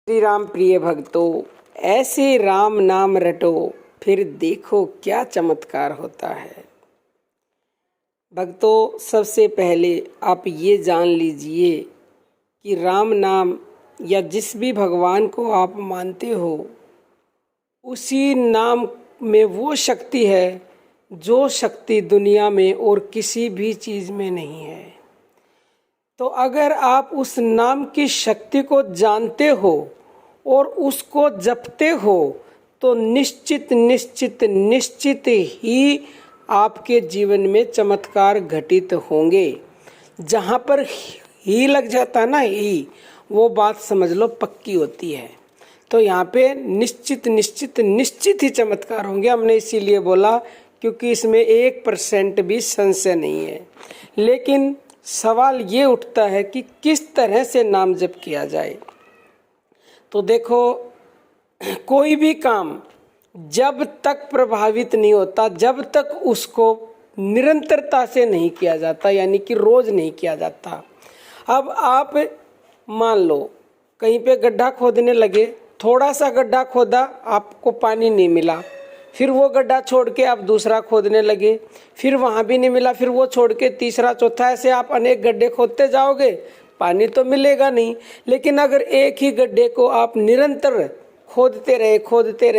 श्री राम प्रिय भक्तों, ऐसे राम नाम रटो, फिर देखो क्या चमत्कार होता है। भक्तों, सबसे पहले आप ये जान लीजिए कि राम नाम या जिस भी भगवान को आप मानते हो, उसी नाम में वो शक्ति है जो शक्ति दुनिया में और किसी भी चीज़ में नहीं है। तो अगर आप उस नाम की शक्ति को जानते हो और उसको जपते हो तो निश्चित निश्चित निश्चित ही आपके जीवन में चमत्कार घटित होंगे। जहाँ पर ही लग जाता ना, ही वो बात समझ लो पक्की होती है। तो यहाँ पे निश्चित निश्चित निश्चित ही चमत्कार होंगे। हमने इसीलिए बोला क्योंकि इसमें 1% भी संशय नहीं है। लेकिन सवाल ये उठता है कि किस तरह से नाम जप किया जाए। तो देखो, कोई भी काम जब तक प्रभावित नहीं होता, जब तक उसको निरंतरता से नहीं किया जाता, यानी कि रोज नहीं किया जाता। अब आप मान लो कहीं पे गड्ढा खोदने लगे, थोड़ा सा गड्ढा खोदा, आपको पानी नहीं मिला, फिर वो गड्ढा छोड़ के आप दूसरा खोदने लगे, फिर वहाँ भी नहीं मिला, फिर वो छोड़ के तीसरा चौथा, ऐसे आप अनेक गड्ढे खोदते जाओगे, पानी तो मिलेगा नहीं। लेकिन अगर एक ही गड्ढे को आप निरंतर खोदते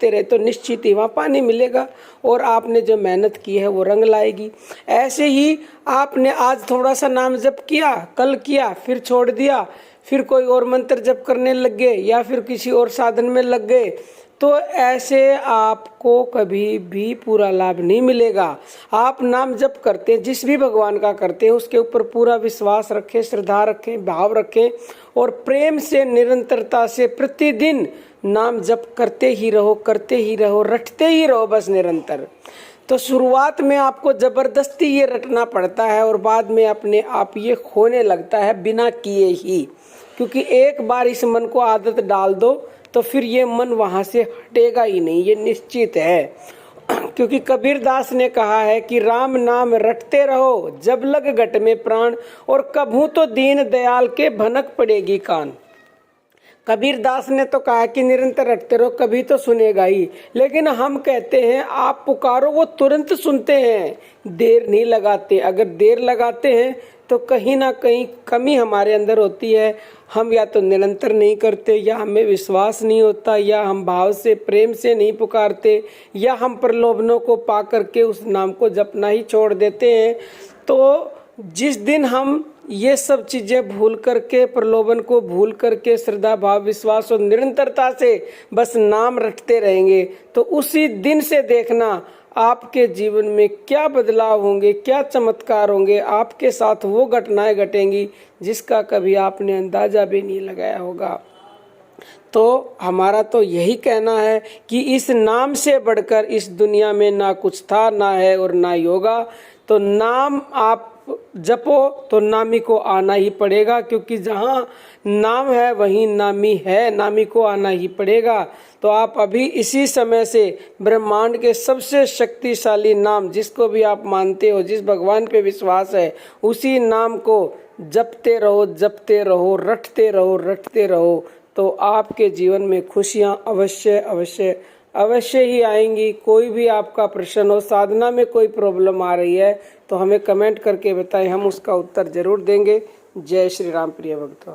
रहे तो निश्चित ही वहाँ पानी मिलेगा और आपने जो मेहनत की है वो रंग लाएगी। ऐसे ही आपने आज थोड़ा सा नाम जप किया, कल किया, फिर छोड़ दिया, फिर कोई और मंत्र जप करने लग गए या फिर किसी और साधन में लग गए, तो ऐसे आपको कभी भी पूरा लाभ नहीं मिलेगा। आप नाम जप करते हैं, जिस भी भगवान का करते हैं, उसके ऊपर पूरा विश्वास रखें, श्रद्धा रखें, भाव रखें और प्रेम से निरंतरता से प्रतिदिन नाम जप करते ही रहो, रटते ही रहो बस निरंतर। तो शुरुआत में आपको ज़बरदस्ती ये रटना पड़ता है और बाद में अपने आप ये खोने लगता है बिना किए ही। क्योंकि एक बार इस मन को आदत डाल दो तो फिर ये मन वहाँ से हटेगा ही नहीं, ये निश्चित है। क्योंकि कबीरदास ने कहा है कि राम नाम रटते रहो जब लग घट में प्राण, और कभू तो दीन दयाल के भनक पड़ेगी कान। कबीरदास ने तो कहा कि निरंतर रटते रहो, कभी तो सुनेगा ही। लेकिन हम कहते हैं आप पुकारो वो तुरंत सुनते हैं, देर नहीं लगाते। अगर देर लगाते हैं तो कहीं ना कहीं कमी हमारे अंदर होती है। हम या तो निरंतर नहीं करते, या हमें विश्वास नहीं होता, या हम भाव से प्रेम से नहीं पुकारते, या हम प्रलोभनों को पा करके उस नाम को जपना ही छोड़ देते हैं। तो जिस दिन हम ये सब चीज़ें भूल करके, प्रलोभन को भूल करके श्रद्धा भाव विश्वास और निरंतरता से बस नाम रटते रहेंगे, तो उसी दिन से देखना आपके जीवन में क्या बदलाव होंगे, क्या चमत्कार होंगे। आपके साथ वो घटनाएं घटेंगी जिसका कभी आपने अंदाजा भी नहीं लगाया होगा। तो हमारा तो यही कहना है कि इस नाम से बढ़कर इस दुनिया में ना कुछ था, ना है और ना ही होगा। तो नाम आप जपो तो नामी को आना ही पड़ेगा, क्योंकि जहाँ नाम है वहीं नामी है, नामी को आना ही पड़ेगा। तो आप अभी इसी समय से ब्रह्मांड के सबसे शक्तिशाली नाम, जिसको भी आप मानते हो, जिस भगवान पे विश्वास है, उसी नाम को जपते रहो, रटते रहो, तो आपके जीवन में खुशियाँ अवश्य ही आएंगी। कोई भी आपका प्रश्न हो, साधना में कोई प्रॉब्लम आ रही है तो हमें कमेंट करके बताएं, हम उसका उत्तर जरूर देंगे। जय श्री राम प्रिय भक्तों।